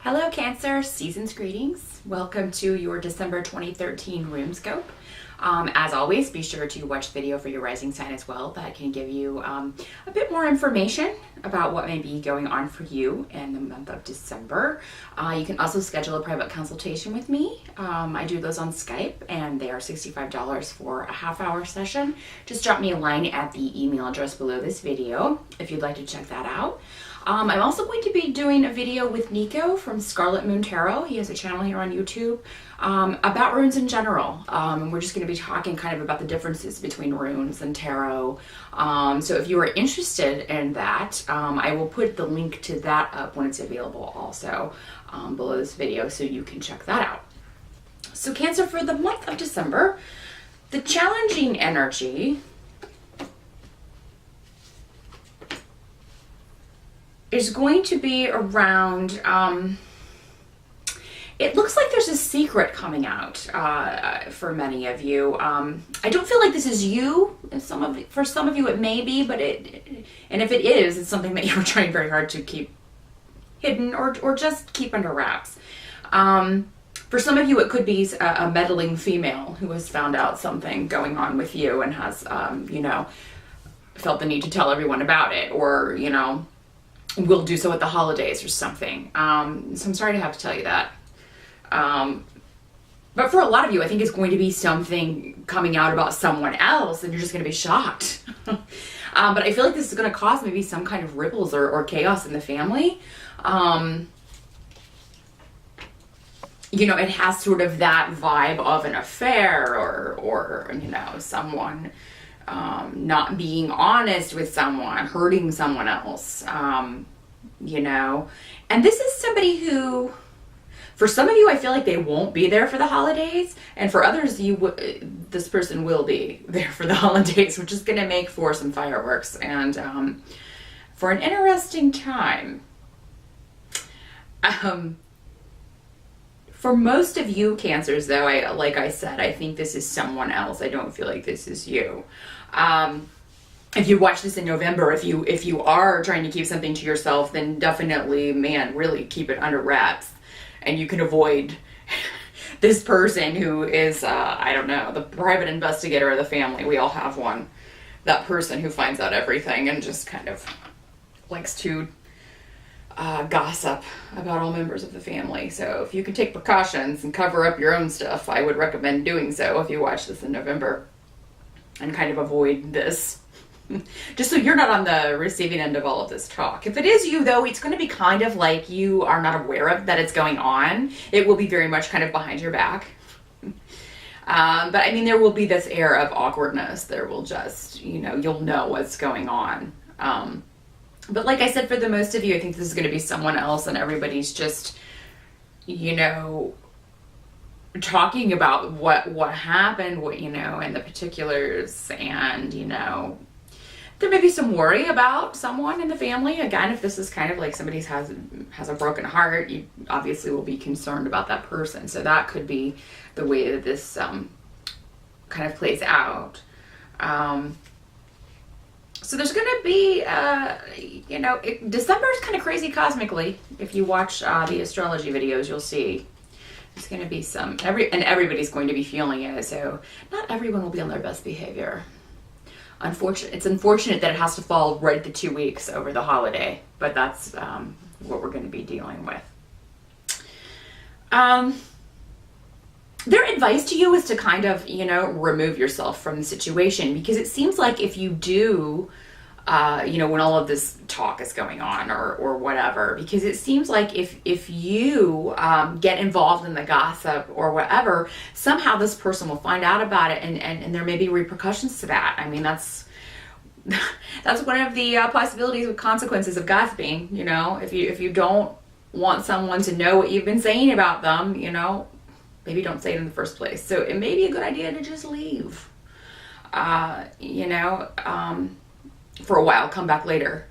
Hello Cancer, season's greetings. Welcome to your December 2013 Runescope. As always, be sure to watch the video for your rising sign as well. That can give you a bit more information about what may be going on for you in the month of December. You can also schedule a private consultation with me. I do those on Skype and they are $65 for a half-hour session. Just drop me a line at the email address below this video if you'd like to check that out. I'm also going to be doing a video with Nico from Scarlet Moon Tarot. He has a channel here on YouTube about runes in general. We're just going to be talking kind of about the differences between runes and tarot. So if you are interested in that, I will put the link to that up when it's available also below this video so you can check that out. So Cancer, for the month of December, the challenging energy is going to be around, it looks like there's a secret coming out for many of you. I don't feel like this is you. For some of you it may be, but and if it is, it's something that you're trying very hard to keep hidden or just keep under wraps. For some of you it could be a meddling female who has found out something going on with you and has, felt the need to tell everyone about it, or, will do so at the holidays or something. So I'm sorry to have to tell you that. But for a lot of you, I think it's going to be something coming out about someone else and you're just going to be shocked. But I feel like this is going to cause maybe some kind of ripples or chaos in the family. It has sort of that vibe of an affair or someone not being honest with someone, hurting someone else, and this is somebody who, for some of you, I feel like they won't be there for the holidays, and for others, this person will be there for the holidays, which is going to make for some fireworks and for an interesting time. For most of you Cancers, though, like I said, I think this is someone else. I don't feel like this is you. If you watch this in November, if you are trying to keep something to yourself, then definitely, man, really keep it under wraps. And you can avoid this person who is, I don't know, the private investigator of the family. We all have one. That person who finds out everything and just kind of likes to gossip about all members of the family. So if you can take precautions and cover up your own stuff, I would recommend doing so if you watch this in November and kind of avoid this. Just so you're not on the receiving end of all of this talk. If it is you, though, it's going to be kind of like you are not aware of that it's going on. It will be very much kind of behind your back. But I mean, there will be this air of awkwardness. There will just, you'll know what's going on. But like I said, for the most of you, I think this is going to be someone else, and everybody's just, talking about what happened, and the particulars, and, there may be some worry about someone in the family. Again, if this is kind of like somebody has a broken heart, you obviously will be concerned about that person. So that could be the way that this kind of plays out. So there's going to be, December is kind of crazy cosmically. If you watch the astrology videos, you'll see there's going to be and everybody's going to be feeling it. So not everyone will be on their best behavior. It's unfortunate that it has to fall right the 2 weeks over the holiday, but that's what we're going to be dealing with. Their advice to you is to kind of, remove yourself from the situation, because it seems like if you do, when all of this talk is going on or whatever, because it seems like if you get involved in the gossip or whatever, somehow this person will find out about it and there may be repercussions to that. I mean, that's one of the possibilities with consequences of gossiping. If you don't want someone to know what you've been saying about them, maybe don't say it in the first place. So it may be a good idea to just leave, for a while, come back later.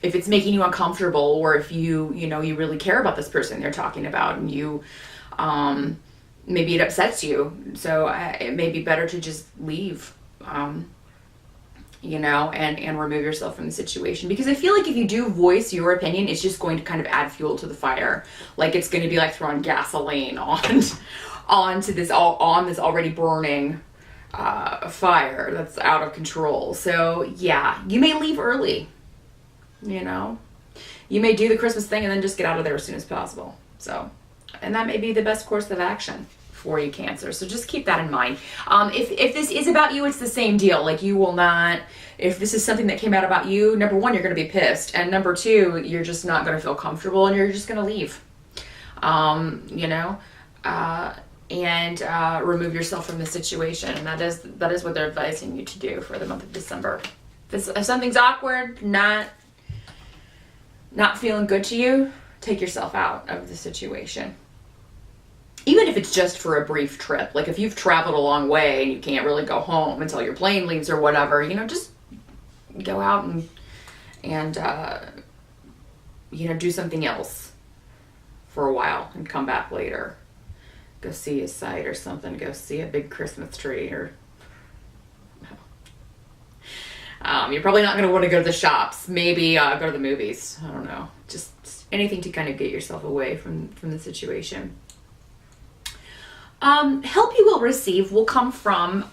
If it's making you uncomfortable, or if you really care about this person they're talking about, and you, maybe it upsets you. So it may be better to just leave. you know, and remove yourself from the situation. Because I feel like if you do voice your opinion, it's just going to kind of add fuel to the fire. Like it's going to be like throwing gasoline onto this already burning fire that's out of control. So yeah, you may leave early, you know, you may do the Christmas thing and then just get out of there as soon as possible. So, and that may be the best course of action for you, Cancer. So just keep that in mind. If this is about you, it's the same deal. Like you will not, if this is something that came out about you, number one, you're going to be pissed. And number two, you're just not going to feel comfortable and you're just going to leave, you know, and remove yourself from the situation. And that is what they're advising you to do for the month of December. If something's awkward, not feeling good to you, take yourself out of the situation. Even if it's just for a brief trip, like if you've traveled a long way and you can't really go home until your plane leaves or whatever, you know, just go out and you know, do something else for a while and come back later. Go see a site or something. Go see a big Christmas tree, or you're probably not going to want to go to the shops. Maybe go to the movies. I don't know. Just anything to kind of get yourself away from the situation. Help you will receive will come from,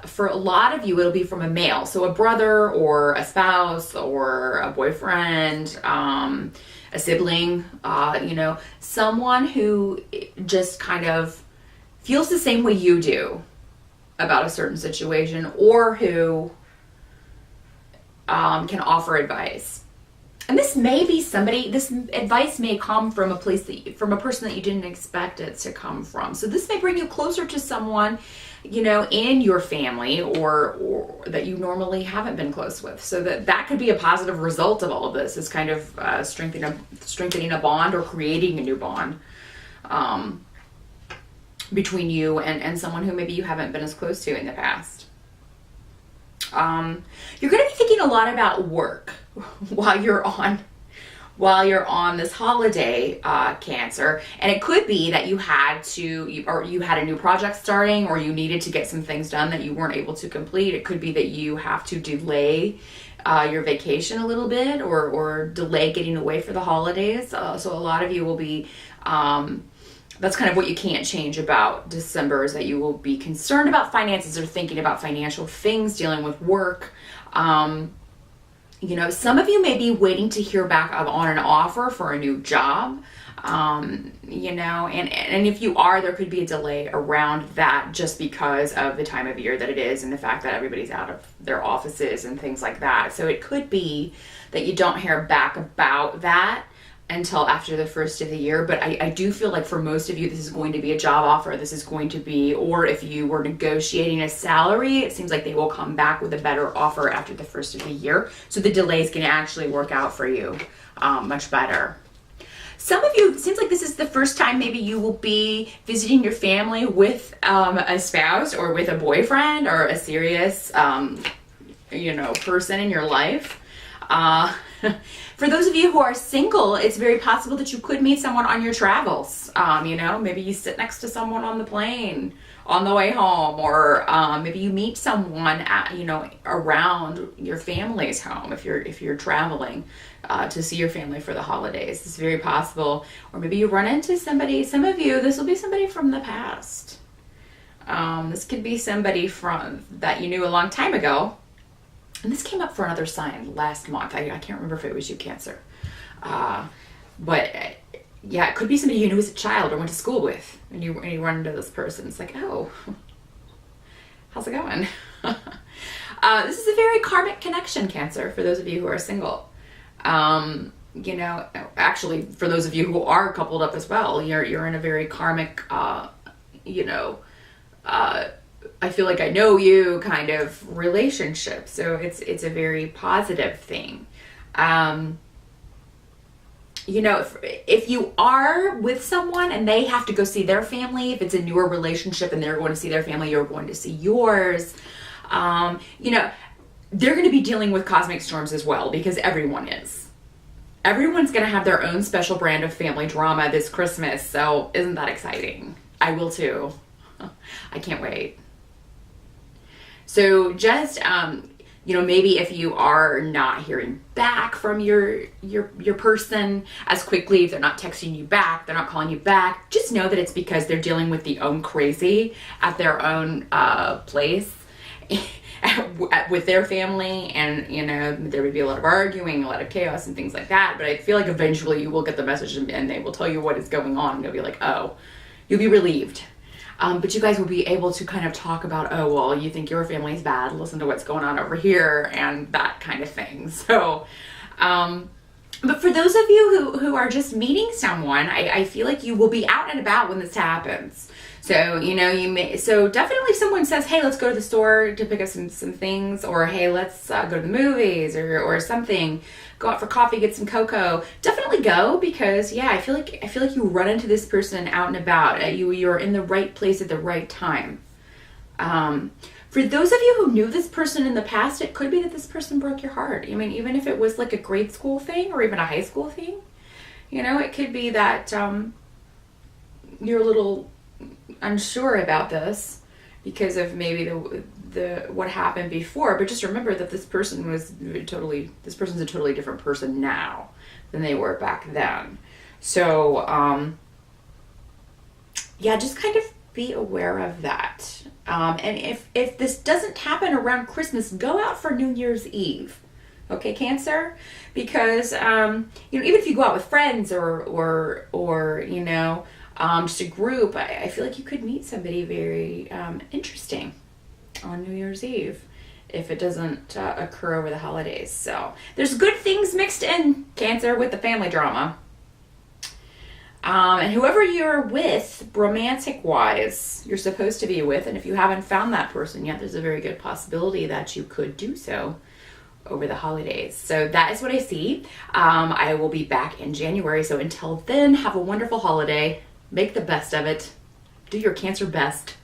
for a lot of you, it'll be from a male. So a brother or a spouse or a boyfriend, a sibling, you know, someone who just kind of feels the same way you do about a certain situation, or who can offer advice. And this may be somebody, this advice may come from a place from a person that you didn't expect it to come from. So this may bring you closer to someone, you know, in your family or that you normally haven't been close with. So that could be a positive result of all of this, is kind of strengthening a bond or creating a new bond between you and someone who maybe you haven't been as close to in the past. You're going to be thinking a lot about work while you're on this holiday, Cancer. And it could be that you had a new project starting, or you needed to get some things done that you weren't able to complete. It could be that you have to delay your vacation a little bit, or delay getting away for the holidays. So a lot of you will be, that's kind of what you can't change about December, is that you will be concerned about finances or thinking about financial things, dealing with work. You know, some of you may be waiting to hear back on an offer for a new job, you know, and if you are, there could be a delay around that just because of the time of year that it is and the fact that everybody's out of their offices and things like that. So it could be that you don't hear back about that until after the first of the year. But I do feel like for most of you, this is going to be a job offer. This is going to be, or if you were negotiating a salary, it seems like they will come back with a better offer after the first of the year. So the delay is going to actually work out for you much better. Some of you, it seems like this is the first time maybe you will be visiting your family with a spouse or with a boyfriend or a serious, you know, person in your life. For those of you who are single, it's very possible that you could meet someone on your travels. You know, maybe you sit next to someone on the plane on the way home, or maybe you meet someone at, you know, around your family's home if you're traveling to see your family for the holidays. It's very possible. Or maybe you run into somebody. Some of you, this will be somebody from the past. This could be somebody that you knew a long time ago. And this came up for another sign last month. I can't remember if it was you, Cancer. But yeah, it could be somebody you knew as a child or went to school with. And you run into this person. It's like, oh, how's it going? This is a very karmic connection, Cancer, for those of you who are single. You know, actually, for those of you who are coupled up as well, you're in a very karmic, you know, I feel like I know you kind of relationship. So it's a very positive thing. You know, if you are with someone and they have to go see their family, if it's a newer relationship and they're going to see their family, you're going to see yours. You know, they're going to be dealing with cosmic storms as well, because everyone is. Everyone's going to have their own special brand of family drama this Christmas. So isn't that exciting? I will too. I can't wait. So just, maybe if you are not hearing back from your person as quickly, if they're not texting you back, they're not calling you back, just know that it's because they're dealing with the own crazy at their own place with their family, and there would be a lot of arguing, a lot of chaos and things like that. But I feel like eventually you will get the message and they will tell you what is going on, and you'll be like, oh, you'll be relieved. But you guys will be able to kind of talk about, oh, well, you think your family's bad, listen to what's going on over here, and that kind of thing. So, but for those of you who are just meeting someone, I feel like you will be out and about when this happens. So, so definitely if someone says, hey, let's go to the store to pick up some things, or hey, let's go to the movies or something, go out for coffee, get some cocoa, definitely go, because yeah, I feel like you run into this person out and about. You're in the right place at the right time. For those of you who knew this person in the past, it could be that this person broke your heart. I mean, even if it was like a grade school thing or even a high school thing, it could be that you're a little unsure about this because of maybe the what happened before. But just remember that this person's a totally different person now than they were back then. So yeah, just kind of be aware of that. And if this doesn't happen around Christmas, go out for New Year's Eve. Okay, Cancer? Because even if you go out with friends or just a group, I feel like you could meet somebody very interesting on New Year's Eve if it doesn't occur over the holidays. So there's good things mixed in, Cancer, with the family drama. And whoever you're with, romantic-wise, you're supposed to be with, and if you haven't found that person yet, there's a very good possibility that you could do so over the holidays. So that is what I see. I will be back in January. So until then, have a wonderful holiday. Make the best of it. Do your Cancer best.